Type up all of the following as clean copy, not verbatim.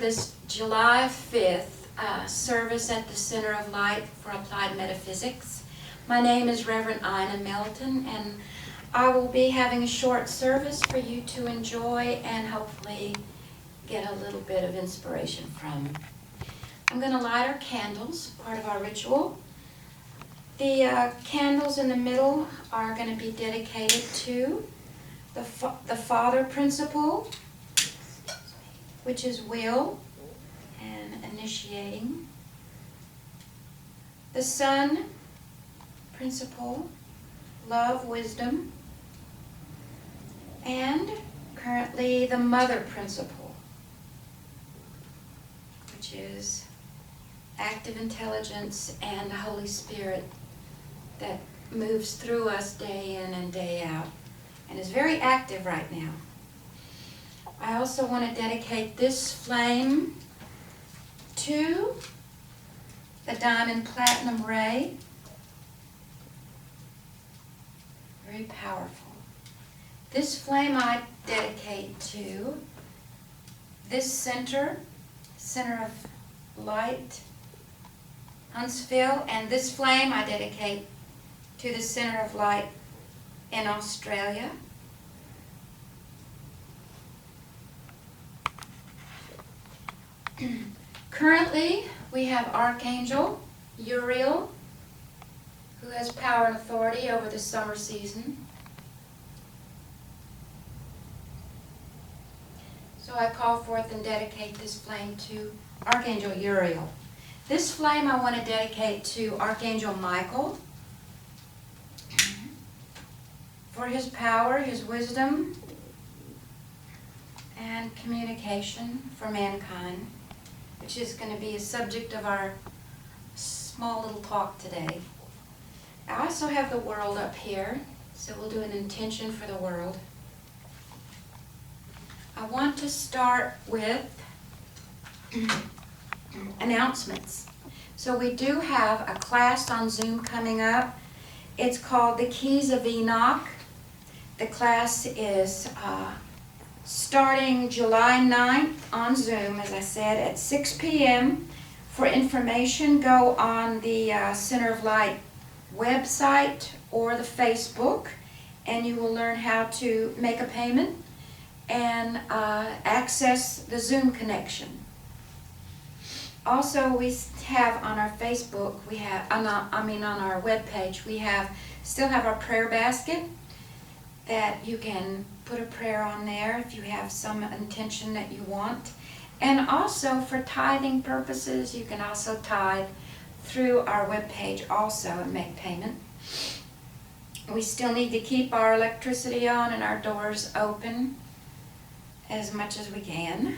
this July 5th service at the Center of Light for Applied Metaphysics. My name is Reverend Ina Melton, and I will be having a short service for you to enjoy and hopefully get a little bit of inspiration from. I'm going to light our candles, part of our ritual. The candles in the middle are going to be dedicated to the Father Principle, which is will and initiating. The Son Principle, love, wisdom. And currently the Mother Principle, which is active intelligence and the Holy Spirit that moves through us day in and day out and is very active right now. I also want to dedicate this flame to the Diamond Platinum Ray. Very powerful. This flame I dedicate to this center of light, Huntsville, and this flame I dedicate to the Center of Light in Australia. Currently, we have Archangel Uriel, who has power and authority over the summer season. So I call forth and dedicate this flame to Archangel Uriel. This flame I want to dedicate to Archangel Michael for his power, his wisdom, and communication for mankind, which is going to be a subject of our small little talk today. I also have the world up here, so we'll do an intention for the world. I want to start with announcements. So we do have a class on Zoom coming up. It's called The Keys of Enoch. The class is starting July 9th on Zoom, as I said, at 6 p.m. For information, go on the Center of Light website or the Facebook, and you will learn how to make a payment and access the Zoom connection. Also, we have on our Facebook, on our webpage, we still have our prayer basket that you can put a prayer on there if you have some intention that you want. And also for tithing purposes, you can also tithe through our webpage also and make payment. We still need to keep our electricity on and our doors open as much as we can.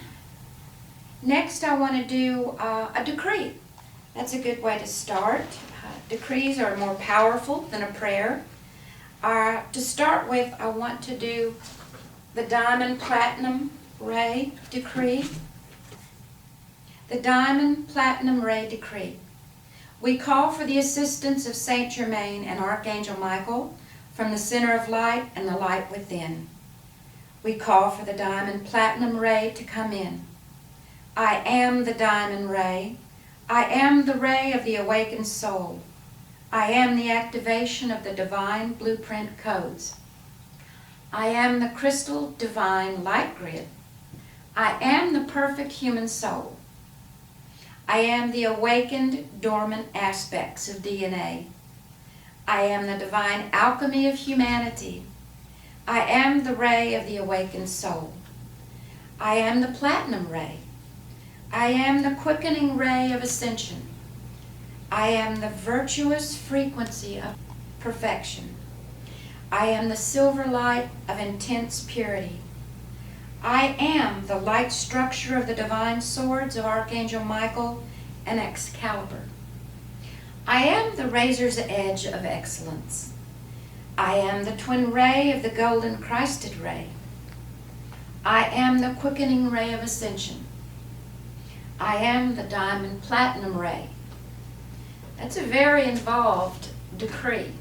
Next, I want to do a decree. That's a good way to start. Decrees are more powerful than a prayer. To start with, I want to do the Diamond Platinum Ray Decree. The Diamond Platinum Ray Decree. We call for the assistance of Saint Germain and Archangel Michael from the Center of Light and the light within. We call for the Diamond Platinum Ray to come in. I am the Diamond Ray. I am the ray of the awakened soul. I am the activation of the divine blueprint codes. I am the crystal divine light grid. I am the perfect human soul. I am the awakened dormant aspects of DNA. I am the divine alchemy of humanity. I am the ray of the awakened soul. I am the platinum ray. I am the quickening ray of ascension. I am the virtuous frequency of perfection. I am the silver light of intense purity. I am the light structure of the divine swords of Archangel Michael and Excalibur. I am the razor's edge of excellence. I am the twin ray of the golden Christed ray. I am the quickening ray of ascension. I am the diamond platinum ray. That's a very involved decree.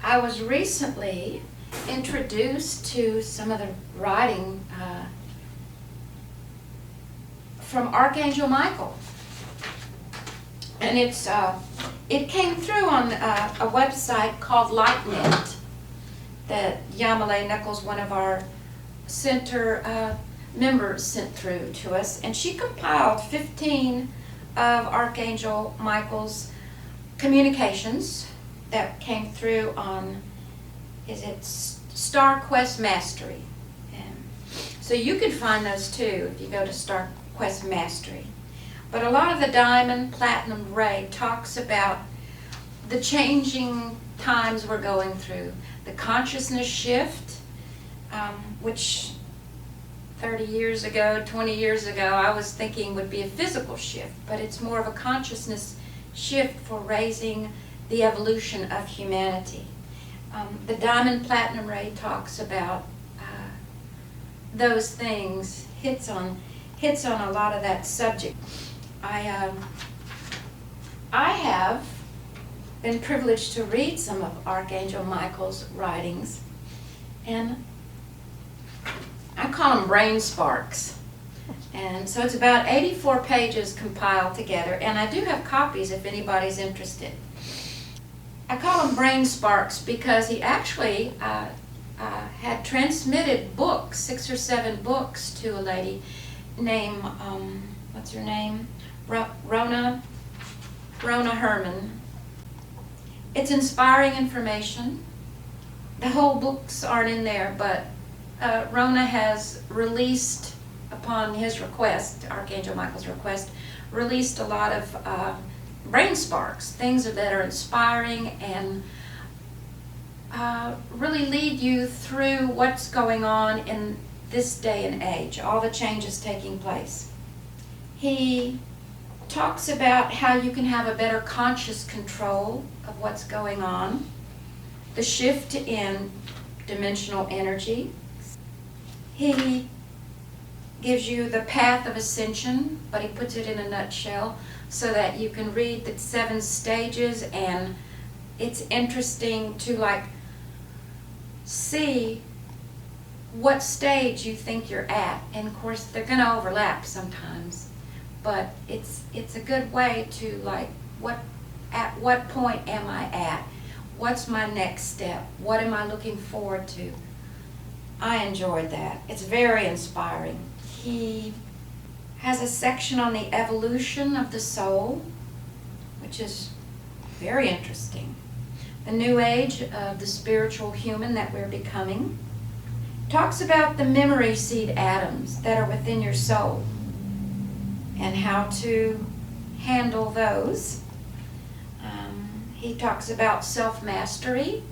I was recently introduced to some of the writing from Archangel Michael. And it came through on a website called LightNet that Yamale Nichols, one of our center members, sent through to us. And she compiled 15 of Archangel Michael's communications that came through on, is it Star Quest Mastery? And so you can find those too if you go to Star Quest Mastery. But a lot of the Diamond Platinum Ray talks about the changing times we're going through, the consciousness shift, which 30 years ago, 20 years ago, I was thinking would be a physical shift, but it's more of a consciousness shift for raising the evolution of humanity. The Diamond Platinum Ray talks about those things, hits on a lot of that subject. I have been privileged to read some of Archangel Michael's writings, and I call them brain sparks. And so it's about 84 pages compiled together, and I do have copies if anybody's interested. I call them brain sparks because he actually had transmitted books, 6 or 7 books, to a lady named, what's her name? Rona Herman. It's inspiring information. The whole books aren't in there, but Rona has released, upon his request, Archangel Michael's request, released a lot of brain sparks, things that are inspiring and really lead you through what's going on in this day and age, all the changes taking place. He talks about how you can have a better conscious control of what's going on, the shift in dimensional energy. He gives you the path of ascension, but he puts it in a nutshell so that you can read the 7 stages, and it's interesting to see what stage you think you're at. And of course they're going to overlap sometimes, but it's a good way to at what point am I at? What's my next step? What am I looking forward to? I enjoyed that. It's very inspiring. He has a section on the evolution of the soul, which is very interesting. The new age of the spiritual human that we're becoming. Talks about the memory seed atoms that are within your soul and how to handle those. He talks about self-mastery,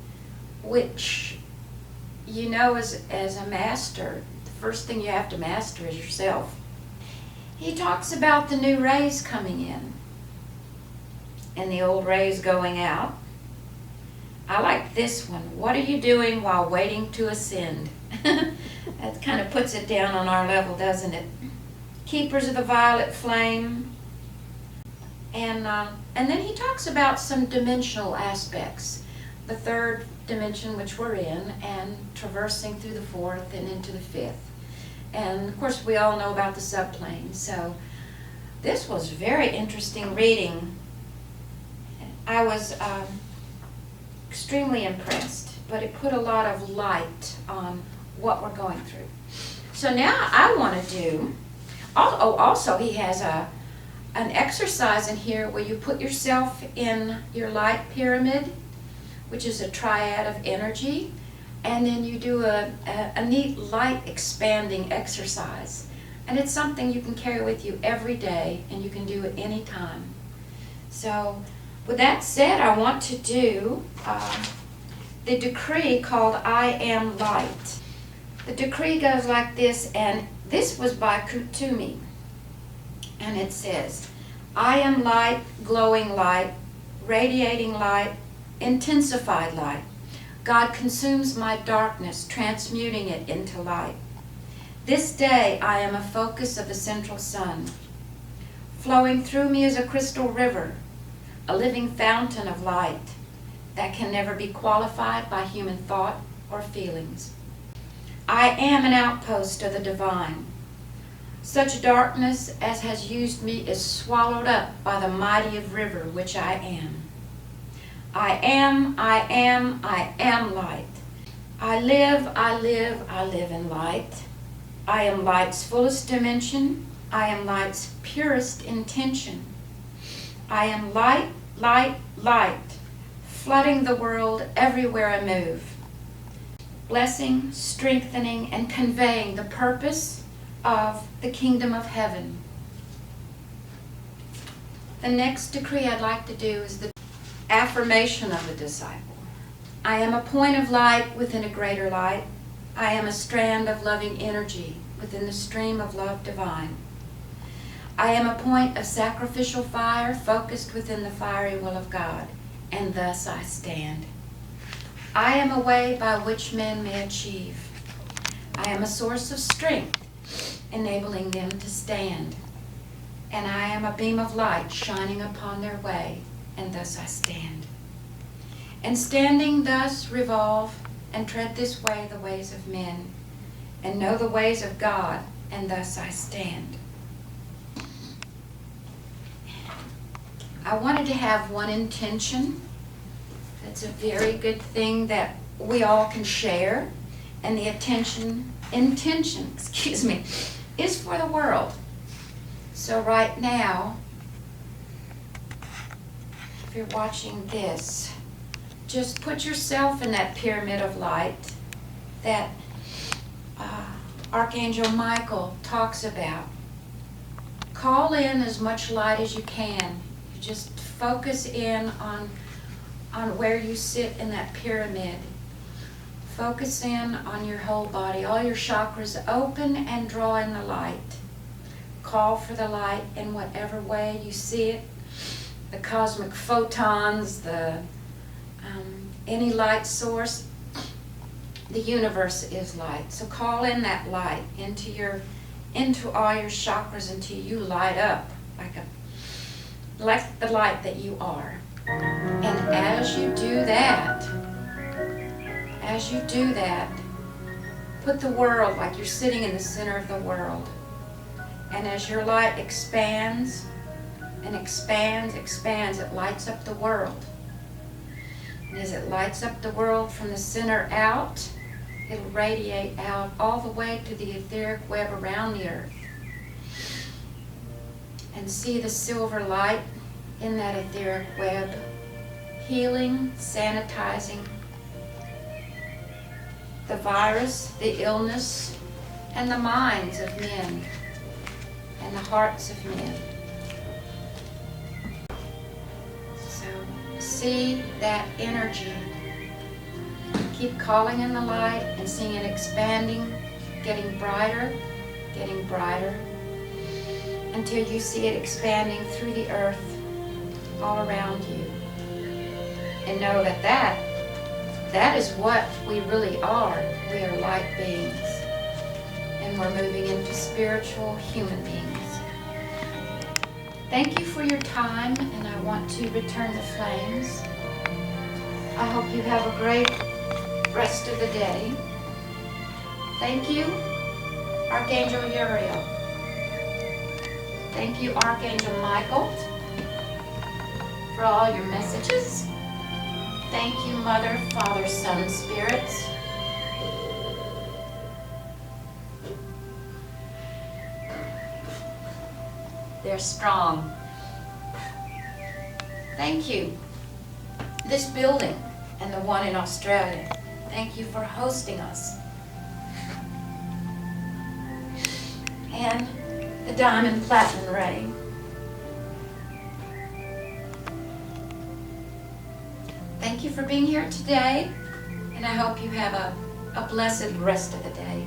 which, you know, as a master, the first thing you have to master is yourself. He talks about the new rays coming in and the old rays going out. I like this one. What are you doing while waiting to ascend? That kind of puts it down on our level, doesn't it? Keepers of the violet flame. And then he talks about some dimensional aspects. The 3rd dimension, which we're in, and traversing through the 4th and into the 5th. And of course we all know about the subplane. So this was very interesting reading. I was extremely impressed, but it put a lot of light on what we're going through. So now I want to do, also he has an exercise in here where you put yourself in your light pyramid, which is a triad of energy, and then you do a neat light expanding exercise. And it's something you can carry with you every day, and you can do it anytime. So with that said, I want to do the decree called I Am Light. The decree goes like this, and this was by Kutumi. And it says, I am light, glowing light, radiating light, intensified light. God consumes my darkness, transmuting it into light. This day I am a focus of the central sun. Flowing through me is a crystal river, a living fountain of light that can never be qualified by human thought or feelings. I am an outpost of the divine, Such darkness as has used me is swallowed up by the mighty of river which I am. I am light. I live in light. I am light's fullest dimension. I am light's purest intention. I am light, flooding the world everywhere I move, blessing, strengthening, and conveying the purpose of the kingdom of heaven. The next decree I'd like to do is the affirmation of the disciple. I am a point of light within a greater light. I am a strand of loving energy within the stream of love divine. I am a point of sacrificial fire focused within the fiery will of God, and thus I stand. I am a way by which men may achieve. I am a source of strength, enabling them to stand. And I am a beam of light shining upon their way, and thus I stand. And standing thus revolve and tread this way the ways of men, and know the ways of God, and thus I stand. I wanted to have one intention. That's a very good thing that we all can share. And the intention is for the world. So right now, if you're watching this, just put yourself in that pyramid of light that Archangel Michael talks about. Call in as much light as you can. You just focus in on where you sit in that pyramid. Focus in on your whole body, all your chakras open, and draw in the light. Call for the light in whatever way you see it. The cosmic photons, any light source. The universe is light. So call in that light into all your chakras until you light up like the light that you are. And as you do that, put the world like you're sitting in the center of the world. And as your light expands and expands, it lights up the world. And as it lights up the world from the center out, it'll radiate out all the way to the etheric web around the earth. And see the silver light in that etheric web, healing, sanitizing the virus, the illness, and the minds of men and the hearts of men. So see that energy. Keep calling in the light and seeing it expanding, getting brighter, until you see it expanding through the earth all around you. And know that is what we really are. We are light beings. And we're moving into spiritual human beings. Thank you for your time, and I want to return the flames. I hope you have a great rest of the day. Thank you, Archangel Uriel. Thank you, Archangel Michael, for all your messages. Thank you, Mother, Father, Son, Spirits. They're strong. Thank you. This building and the one in Australia. Thank you for hosting us. And the diamond platinum ray. Thank you for being here today, and I hope you have a blessed rest of the day.